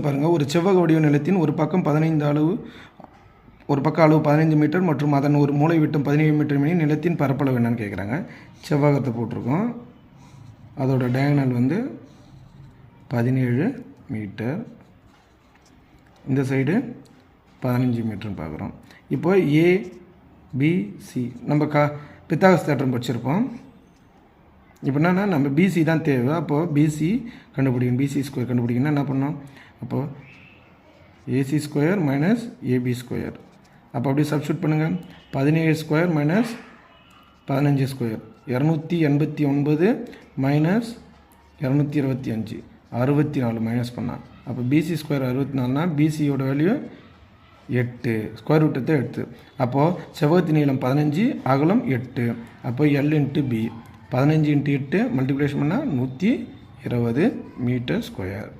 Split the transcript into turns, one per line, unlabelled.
பாருங்கள். ஒரு செவ்வக வடிவ நிலத்தின் ஒரு பக்கம் 15 அளவு அளவு 15 மீட்டர் மற்றும் அதன் ஒரு மூலை விட்டம் 17 மீட்டர் எனில் நிலத்தின் பரப்பளவு என்னன்னு கேட்குறாங்க. செவ்வகத்தை போட்டிருக்கோம். அதோட டயகனல் வந்து 17 மீட்டர், இந்த சைடு 15 மீட்டர்னு பார்க்குறோம். இப்போ ஏபிசி நம்ம பித்தாகரஸ் தேற்றம் படிச்சிருப்போம். இப்போ என்னென்னா நம்ம பிசி தான் தேவை. அப்போது பிசி கண்டுபிடிக்கணும், பிசி ஸ்கொயர் கண்டுபிடிக்கணும்னா என்ன பண்ணோம்? அப்போது AC square minus AB square. அப்போ அப்படியே சப்ஸ்டியூட் பண்ணுங்கள். 17 square minus 15 square 289 minus 225 64 minus பண்ணால் அப்போ பிசி ஸ்கொயர் 64னா பிசியோட வேல்யூ 8, ஸ்கொயர் ரூட் எடுத்து 8. அப்போது செவ்வகத்தின் நீளம் 15, அகலம் 8. அப்போ எல் இன்ட்டு பி 15 × 8 மல்டிப்ளிகேஷன் பண்ணால் 120 மீட்டர் ஸ்கொயர்.